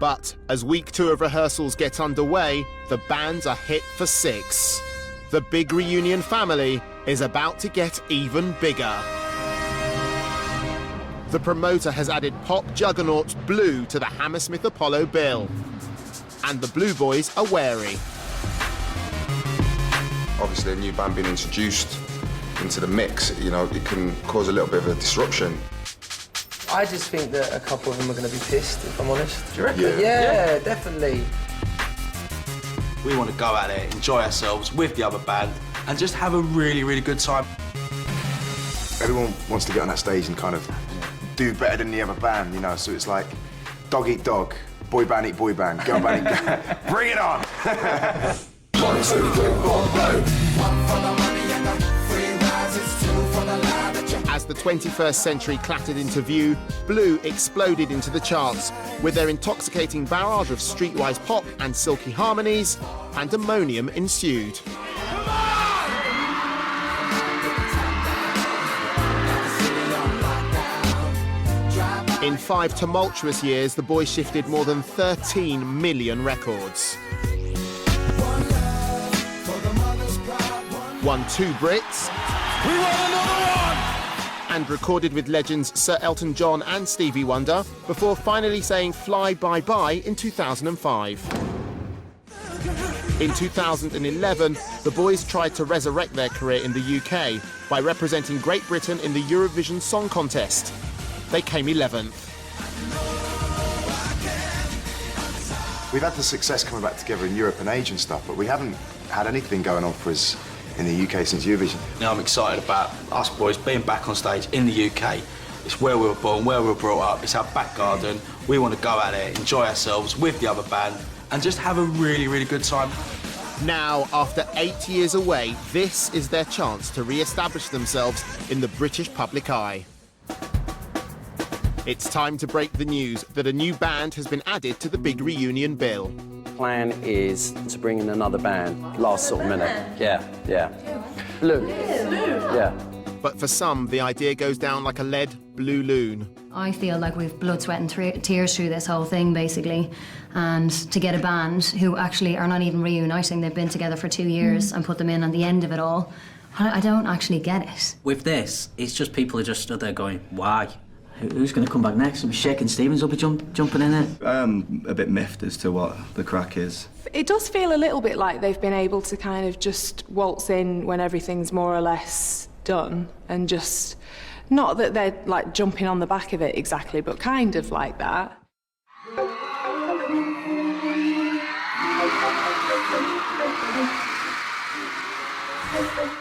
But as week 2 of rehearsals gets underway, the bands are hit for 6. The big reunion family is about to get even bigger. The promoter has added pop juggernauts Blue to the Hammersmith Apollo bill. And the Blue Boys are wary. Obviously, a new band being introduced into the mix, you know, it can cause a little bit of a disruption. I just think that a couple of them are going to be pissed, if I'm honest. Do you reckon? Yeah, definitely. We want to go out there, enjoy ourselves with the other band, and just have a really, really good time. Everyone wants to get on that stage and kind of do better than the other band, you know, so it's like dog eat dog, boy band eat boy band, girl band eat girl. Bring it on! 1, 2, 3, 4, blow. 1 for the money and the free rides, it's 2 for the lie that you... As the 21st century clattered into view, Blue exploded into the charts. With their intoxicating barrage of streetwise pop and silky harmonies, pandemonium ensued. In 5 tumultuous years, the boys shifted more than 13 million records. Won 2 Brits. We want another one! And recorded with legends Sir Elton John and Stevie Wonder before finally saying fly bye bye in 2005. In 2011, the boys tried to resurrect their career in the UK by representing Great Britain in the Eurovision Song Contest. They came 11th. We've had the success coming back together in Europe and Asia and stuff, but we haven't had anything going on for us in the UK since Eurovision. Now I'm excited about us boys being back on stage in the UK. It's where we were born, where we were brought up, it's our back garden. We want to go out there, enjoy ourselves with the other band, and just have a really, really good time. Now, after 8 years away, this is their chance to re-establish themselves in the British public eye. It's time to break the news that a new band has been added to the big reunion bill. Plan is to bring in another band last sort of minute. Yeah. Blue. Yeah. But for some, the idea goes down like a lead blue loon. I feel like we've blood, sweat and tears through this whole thing, basically. And to get a band who actually are not even reuniting, they've been together for 2 years, and put them in on the end of it all, I don't actually get it. With this, it's just people are just stood there going, why? Who's going to come back next? Shakin' Stevens will be jumping in it. I am a bit miffed as to what the crack is. It does feel a little bit like they've been able to kind of just waltz in when everything's more or less done, and just, not that they're like jumping on the back of it exactly, but kind of like that.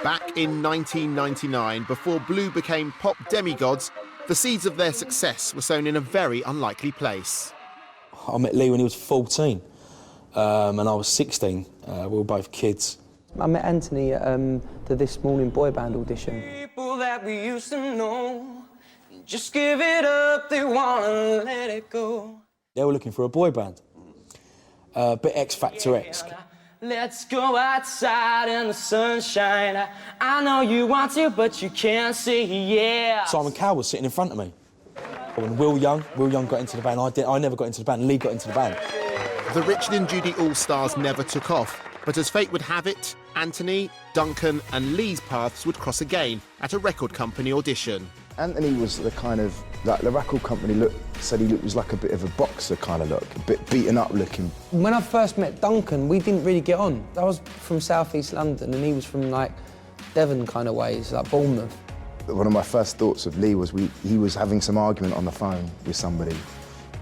Back in 1999, before Blue became pop demigods, the seeds of their success were sown in a very unlikely place. I met Lee when he was 14, and I was 16. We were both kids. I met Anthony at the This Morning boy band audition. People that we used to know, just give it up, they wanna let it go. They were looking for a boy band, bit X Factor X. Let's go outside in the sunshine. I know you want to, but you can't see, yeah. Simon Cowell was sitting in front of me. When Will Young got into the band. I never got into the band, Lee got into the band. The Richard and Judy All-Stars never took off, but as fate would have it, Anthony, Duncan and Lee's paths would cross again at a record company audition. Anthony was the kind of, like the record company said he was like a bit of a boxer kind of look, a bit beaten up looking. When I first met Duncan, we didn't really get on. I was from South East London and he was from like Devon kind of ways, like Bournemouth. One of my first thoughts of Lee was he was having some argument on the phone with somebody,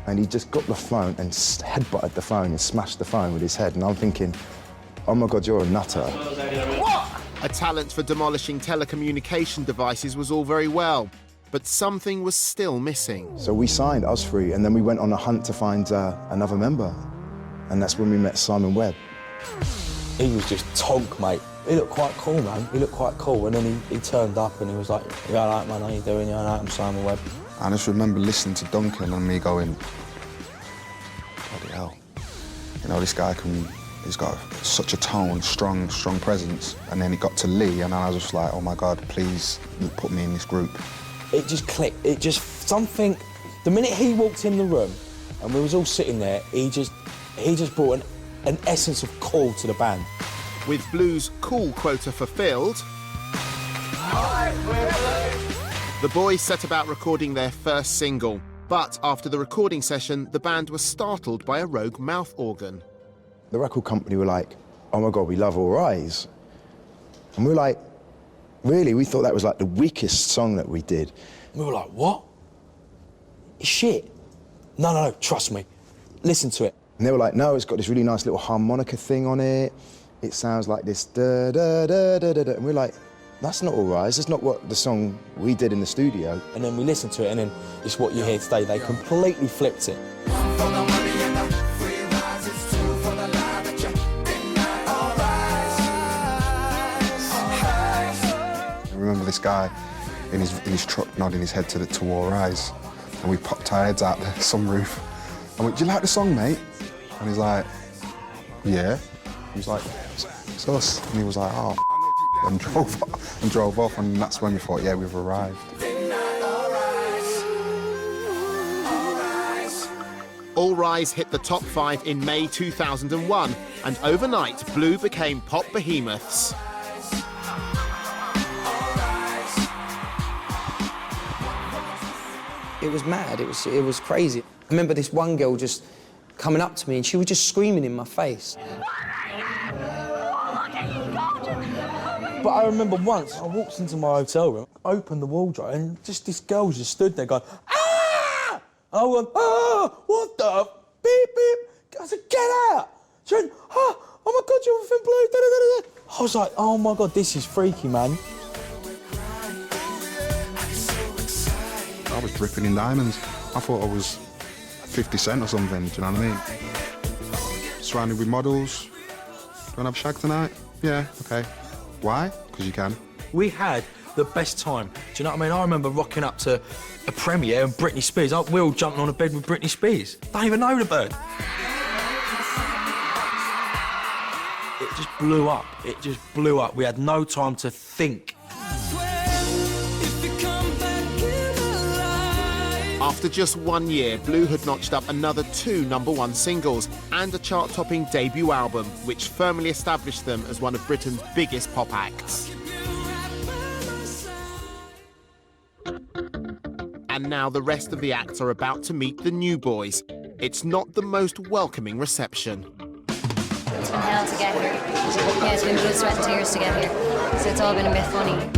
and he just got the phone and headbutted the phone and smashed the phone with his head, and I'm thinking, oh my God, you're a nutter. What? A talent for demolishing telecommunication devices was all very well, but something was still missing. So we signed us three, and then we went on a hunt to find another member, and that's when we met Simon Webb. He was just tonk, mate. He looked quite cool, man. He looked quite cool, and then he turned up and he was like, yeah, all right, man, how you doing? Yeah, all right, I'm Simon Webb. I just remember listening to Duncan and me going, bloody hell. You know, this guy he's got such a tone, strong presence. And then it got to Lee, and I was just like, oh my God, please put me in this group. It just clicked. It just, something, the minute he walked in the room, And we was all sitting there, he just brought an essence of cool to the band. With Blue's cool quota fulfilled, the boys set about recording their first single. But after the recording session, the band was startled by a rogue mouth organ. The record company were like, oh my God, we love All Rise. And we were like, really? We thought that was like the weakest song that we did. We were like, what? Shit. No, trust me. Listen to it. And they were like, no, it's got this really nice little harmonica thing on it. It sounds like this da da da da da da. And we're like, that's not All Rise. That's not what the song we did in the studio. And then we listened to it, and then it's what you hear today. They completely flipped it. I remember this guy in his truck nodding his head to All Rise, and we popped our heads out the sunroof. I went, do you like the song, mate? And he's like, yeah. He was like, it's us. And he was like, oh, and drove off, and that's when we thought, yeah, we've arrived. All Rise hit the top 5 in May 2001, and overnight, Blue became pop behemoths. It was mad, it was crazy. I remember this one girl just coming up to me and she was just screaming in my face. But I remember once, I walked into my hotel room, opened the wardrobe, and just this girl just stood there going, ah! And I went, ah, what the beep, beep. I said, get out! She went, oh my God, you're everything blue, da, da, da, da. I was like, oh my God, this is freaky, man. I was dripping in diamonds. I thought I was 50 Cent or something, do you know what I mean? Surrounded with models. Do you want to have a shag tonight? Yeah, okay. Why? Because you can. We had the best time. Do you know what I mean? I remember rocking up to a premiere and Britney Spears. We all jumping on a bed with Britney Spears. Don't even know the bird. It just blew up. It just blew up. We had no time to think. After just 1 year, Blue had notched up another 2 #1 singles and a chart-topping debut album, which firmly established them as one of Britain's biggest pop acts. And now the rest of the acts are about to meet the new boys. It's not the most welcoming reception. It's been hell to get here. Yeah, it's been blood, sweat and tears to get here. So it's all been a bit funny.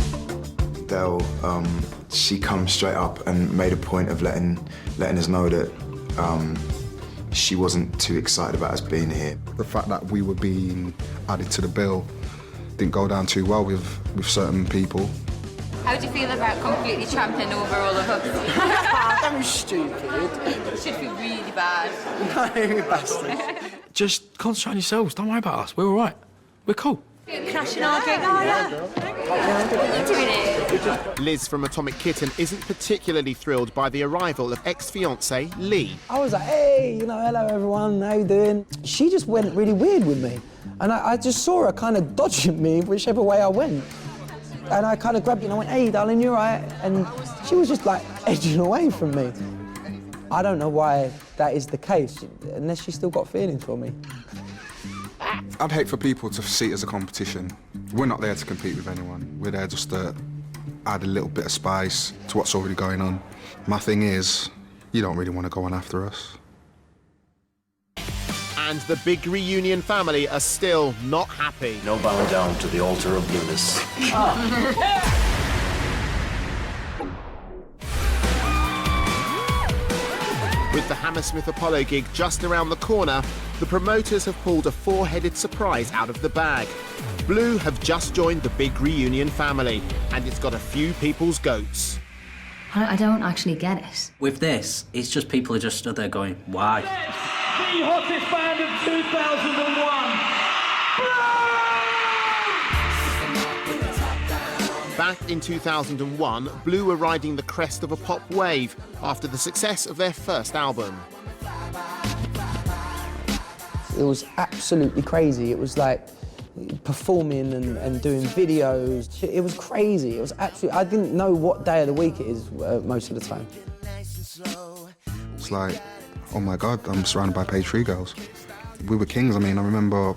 She come straight up and made a point of letting us know that she wasn't too excited about us being here. The fact that we were being added to the bill didn't go down too well with certain people. How do you feel about completely trampling over all of us? That was stupid. It should be really bad. No, bastard. Just concentrate on yourselves. Don't worry about us. We're all right. We're cool. Crashing our drink. Oh, yeah. You're doing it. Liz from Atomic Kitten isn't particularly thrilled by the arrival of ex-fiancé Lee. I was like, hey, hello everyone, how you doing? She just went really weird with me. And I just saw her kind of dodging me whichever way I went. And I kind of grabbed it and I went, hey, darling, you all right? And she was just like edging away from me. I don't know why that is the case, unless she's still got feelings for me. I'd hate for people to see it as a competition. We're not there to compete with anyone. We're there just to add a little bit of spice to what's already going on. My thing is, you don't really want to go on after us. And the big reunion family are still not happy. No bowing down to the altar of blueness. With the Hammersmith Apollo gig just around the corner, the promoters have pulled a 4-headed surprise out of the bag. Blue have just joined the big reunion family, and it's got a few people's goats. I don't actually get it. With this, it's just people are just stood there going, why? The hottest band of 2001. Back in 2001, Blue were riding the crest of a pop wave after the success of their first album. It was absolutely crazy. It was like performing and doing videos. It was crazy. It was absolutely, I didn't know what day of the week it is most of the time. It's like oh my God, I'm surrounded by page 3 girls. We were kings. I mean, I remember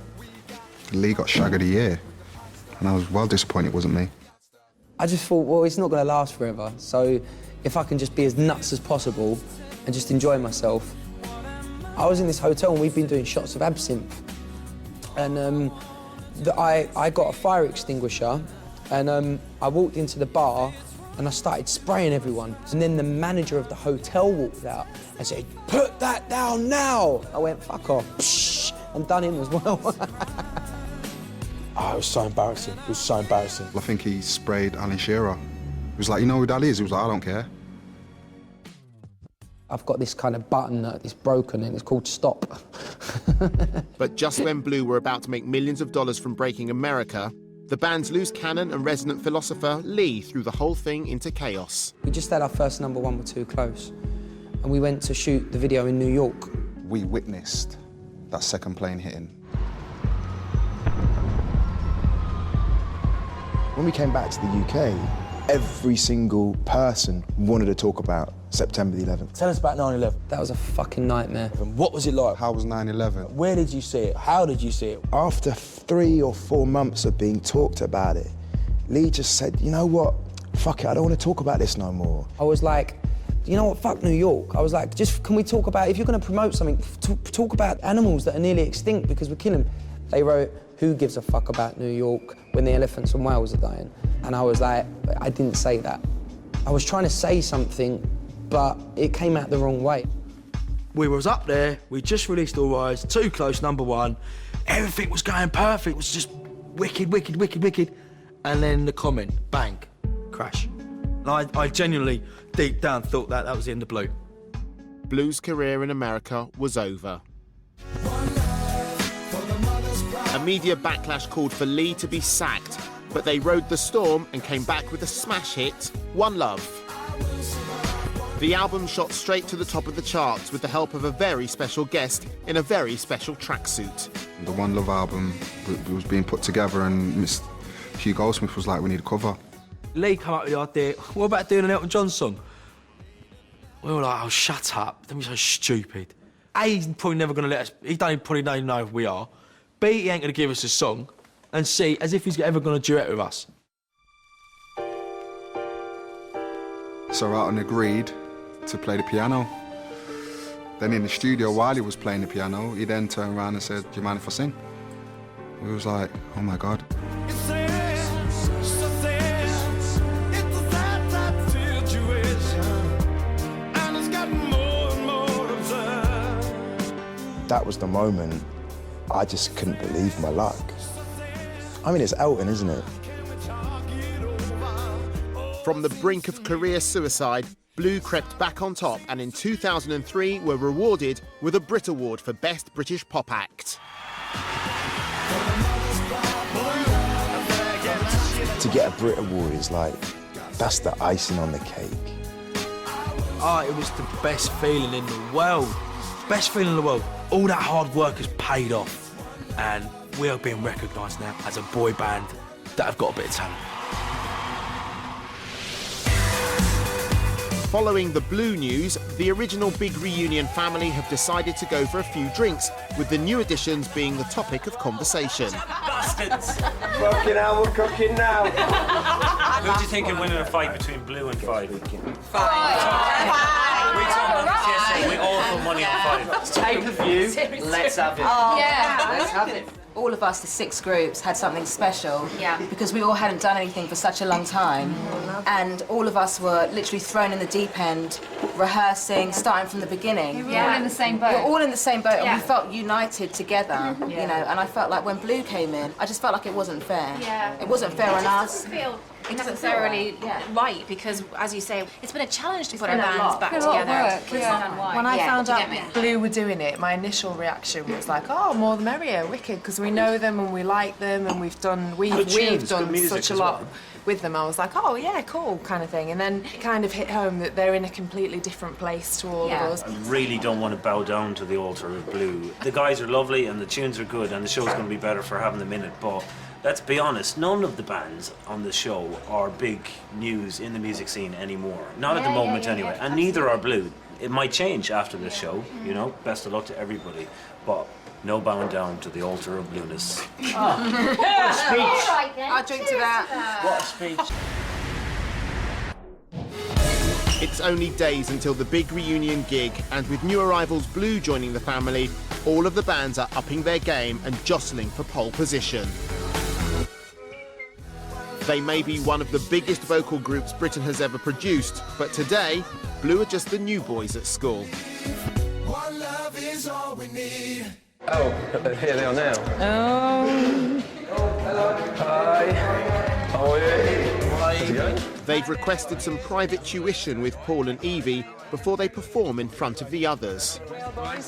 Lee got Shag of the Year, and I was well disappointed it wasn't me. I just thought, well, it's not going to last forever, so if I can just be as nuts as possible and just enjoy myself. I was in this hotel and we've been doing shots of absinthe, and I got a fire extinguisher, and I walked into the bar and I started spraying everyone. And then the manager of the hotel walked out and said, "Put that down now!" I went, "Fuck off," psh, and done him as well. Oh, it was so embarrassing. It was so embarrassing. I think he sprayed Alan Shearer. He was like, "You know who that is?" He was like, "I don't care." I've got this kind of button that is broken and it's called stop. But just when Blue were about to make millions of dollars from breaking America, the band's loose cannon and resident philosopher Lee threw the whole thing into chaos. We just had our first #1 with Too Close, and we went to shoot the video in New York. We witnessed that second plane hitting. When we came back to the UK, every single person wanted to talk about September the 11th. Tell us about 9/11. That was a fucking nightmare. What was it like? How was 9/11? Where did you see it? How did you see it? After 3 or 4 months of being talked about it, Lee just said, "You know what? Fuck it, I don't want to talk about this no more." I was like, you know what, fuck New York. I was like, just can we talk about, if you're going to promote something, talk about animals that are nearly extinct because we're killing them. They wrote, "Who gives a fuck about New York when the elephants and whales are dying?" And I was like, I didn't say that. I was trying to say something, but it came out the wrong way. We was up there, we just released All Rise, Too Close, #1. Everything was going perfect, it was just wicked, wicked, wicked, wicked. And then the comment, bang, crash. And I genuinely, deep down, thought that was the end of Blue. Blue's career in America was over. A media backlash called for Lee to be sacked, but they rode the storm and came back with a smash hit, One Love. The album shot straight to the top of the charts with the help of a very special guest in a very special tracksuit. The One Love album was being put together, and Mr. Hugh Goldsmith was like, "We need a cover." Lee came up with the idea, what about doing an Elton John song? We were like, oh, shut up, don't be so stupid. A, he's probably never going to let us, probably don't even know who we are. B, he ain't going to give us a song. And C, as if he's ever going to duet with us. So Elton agreed to play the piano. Then in the studio, while he was playing the piano, he then turned around and said, "Do you mind if I sing?" We was like, oh my God. That was the moment I just couldn't believe my luck. I mean, it's Elton, isn't it? From the brink of career suicide, Blue crept back on top and in 2003 were rewarded with a Brit Award for Best British Pop Act. To get a Brit Award is like, that's the icing on the cake. Oh, it was the best feeling in the world. Best feeling in the world. All that hard work has paid off. And we are being recognised now as a boy band that have got a bit of talent. Following the Blue news, the original Big Reunion family have decided to go for a few drinks, with the new additions being the topic of conversation. Bastards! Fucking hell, we're cooking now. Who do you think will win in a fight between Blue and Five? We talked about this yesterday. We all put money on Five. Take a view. Let's have it. Oh, Yeah, let's have it. All of us, the 6 groups, had something special. Yeah. Because we all hadn't done anything for such a long time. And all of us were literally thrown in the deep end, rehearsing, starting from the beginning. We were all in the same boat. We were all in the same boat, and Yeah. we felt united together, you know. And I felt like when Blue came in, I just felt like it wasn't fair. Yeah. It wasn't fair on us. It doesn't necessarily right because, as you say, it's been a challenge to put our been a bands lot. back It's been a lot of together. work, It's yeah. not done wide. When I found You out get me? Blue were doing it, my initial reaction was like, oh, more the merrier, wicked, because we know them and we like them and we've done Good tunes, done good music such a as lot well. with them. I was like, oh yeah, cool, kind of thing. And then it kind of hit home that they're in a completely different place to all of us. I really don't want to bow down to the altar of Blue. The guys are lovely and the tunes are good and the show's going to be better for having them in it, but let's be honest, none of the bands on the show are big news in the music scene anymore. Not at the moment anyway, and neither are Blue. it might change after the show, you know. Best of luck to everybody, but no bowing down to the altar of blueness. What a speech! I'll drink to that. What a speech! It's only days until the big reunion gig, and with new arrivals Blue joining the family, all of the bands are upping their game and jostling for pole position. They may be one of the biggest vocal groups Britain has ever produced, but today, Blue are just the new boys at school. One love is all we need. Oh, here they are now. Oh. Hi. How are you? How's it going? They've requested some private tuition with Paul and Evie before they perform in front of the others. Welcome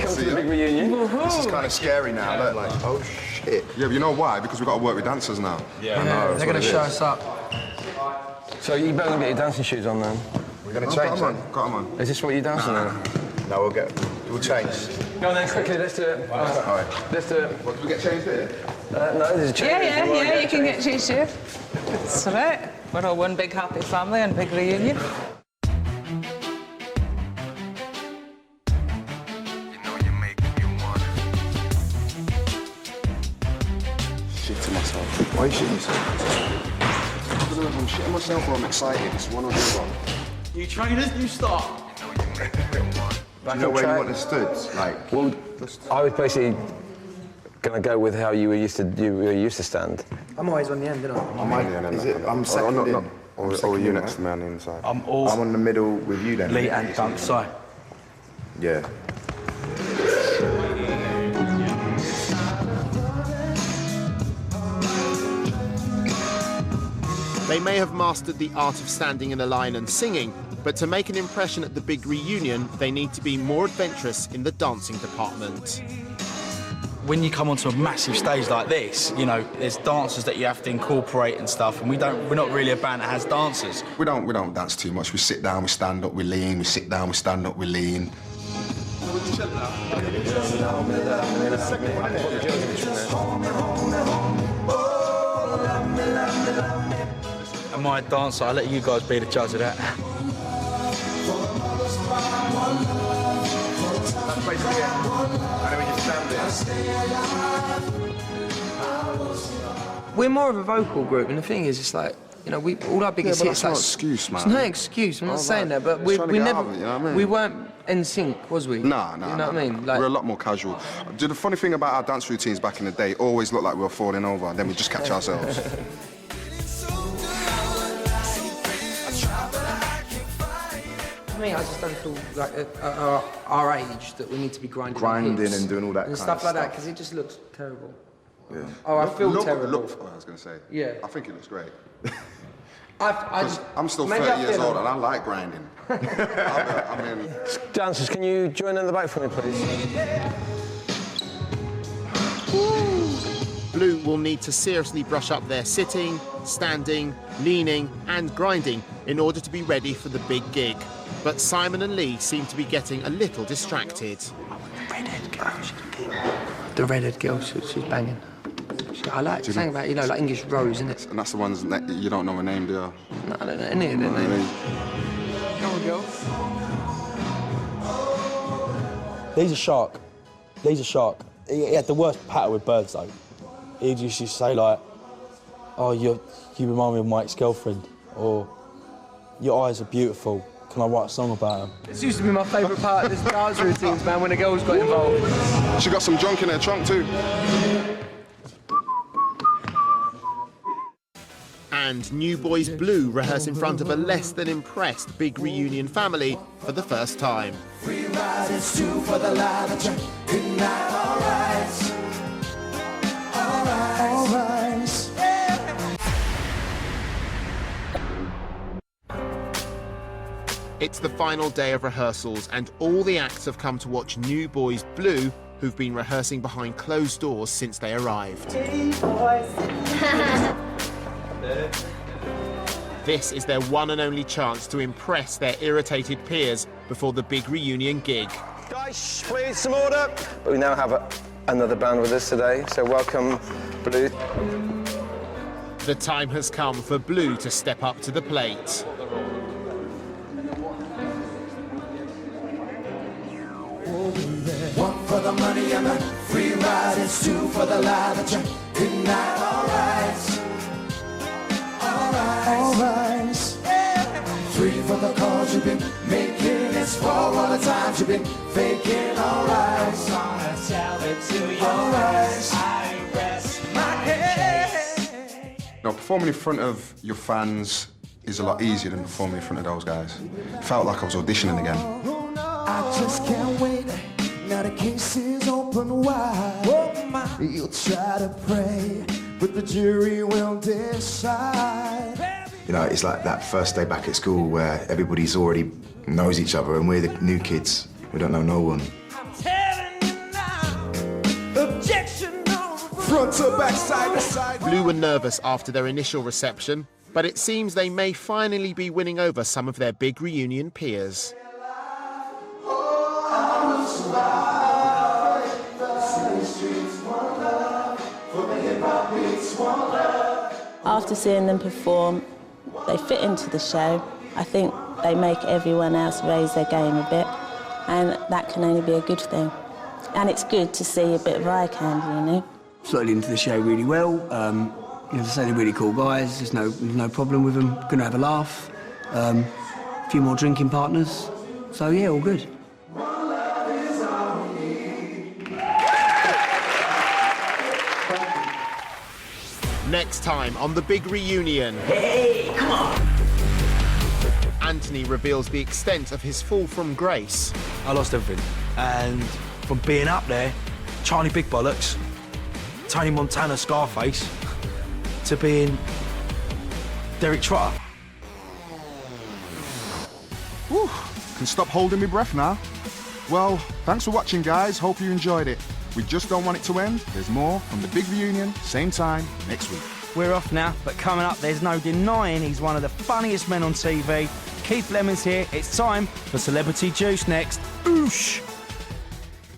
to the big reunion. This is kind of scary now. Look, like, oh shit. Yeah, but you know why? Because we've got to work with dancers now. Yeah, I know, they're going to show us up. So you better get your dancing shoes on then. We're going to change. Got them on. Is this what you're dancing on? No, we'll change. Go on then, quickly, let's do it. All right. Let's do it. What, do we get changed here? No, there's a change. Yeah, you can get changed here. That's right. We're all one big happy family and big reunion. Shitting myself. Why are you shitting yourself? I don't know if I'm shitting myself or I'm excited. It's one or the other. New trainers, new start. Do you know where you want to stood? Like, well, I was basically going to go with how you were used to stand. I'm always on the end, aren't I? I'm on the end. I'm second in. Or are you next to me on the inside? I'm on the middle with you then. Lee and Dunk side. Yeah. They may have mastered the art of standing in a line and singing, but to make an impression at the big reunion, they need to be more adventurous in the dancing department. When you come onto a massive stage like this, you know, there's dancers that you have to incorporate and stuff, and we're not really a band that has dancers. We don't dance too much. We sit down, we stand up, we lean. We sit down, we stand up, we lean. Am I a dancer? I'll let you guys be the judge of that. We're more of a vocal group, and the thing is, it's like, you know, all our biggest hits. That's no excuse, man. It's no excuse. I'm not saying that, but we never, you know what I mean? we weren't in sync, was we? Nah. You know what I mean? Like, we're a lot more casual. The funny thing about our dance routines back in the day, always looked like we were falling over, and then we just catch ourselves. I just don't feel like at our age that we need to be grinding and doing all that and kind stuff of like that, stuff. because it just looks terrible. Yeah. Oh, I feel terrible. I was going to say. Yeah. I think it looks great. I'm still 30 years old and I like grinding. I mean... Dancers, can you join in the back for me, please? Blue will need to seriously brush up their sitting, standing, leaning and grinding in order to be ready for the big gig. But Simon and Lee seem to be getting a little distracted. The redhead girl, she's banging. I like something about, you know, like English Rose, isn't it? And that's the ones that you don't know her name, do you? No, I don't know any of their names. Come on, girl. Lee's a shark. Lee's a shark. He had the worst patter with birds, though. He used to say, like, oh, you remind me of my ex-girlfriend, or your eyes are beautiful. Can I write a song about them? This used to be my favourite part of this dance routines, man, when the girls got involved. She got some junk in her trunk, too. And New Boys Blue rehearse in front of a less than impressed big reunion family for the first time. Free riders, two for the ladder track. Good night, all right. All right. It's the final day of rehearsals and all the acts have come to watch New Boys Blue, who've been rehearsing behind closed doors since they arrived. This is their one and only chance to impress their irritated peers before the big reunion gig. Guys, please, some order. But we now have another band with us today, so welcome, Blue. The time has come for Blue to step up to the plate. One for the money and the free ride, it's two for the lie that you're good night, alright. Alright. Three for the calls you've been making, it's four all the times you've been faking, alright. I'm gonna tell it to you, alright. I rest my head. Now, performing in front of your fans is a lot easier than performing in front of those guys. It felt like I was auditioning again. I just can't wait. Now the case is open wide. You'll try to pray, but the jury will decide. You know, it's like that first day back at school where everybody's already knows each other and we're the new kids. We don't know no one. Front to back, side to side. Blue were nervous after their initial reception, but it seems they may finally be winning over some of their big reunion peers. After seeing them perform, they fit into the show. I think they make everyone else raise their game a bit, and that can only be a good thing. And it's good to see a bit of eye candy, you know. Slotted into the show really well. As I say, they're really cool guys. There's no problem with them. Gonna have a laugh. A few more drinking partners. So yeah, all good. Next time on the big reunion. Hey, come on! Anthony reveals the extent of his fall from grace. I lost everything. And from being up there, Charlie Big Bollocks, Tony Montana Scarface, to being Derek Trotter. Whew, can stop holding my breath now. Well, thanks for watching, guys. Hope you enjoyed it. We just don't want it to end. There's more from the big reunion, same time, next week. We're off now, but coming up, there's no denying he's one of the funniest men on TV. Keith Lemon's here. It's time for Celebrity Juice next. Oosh!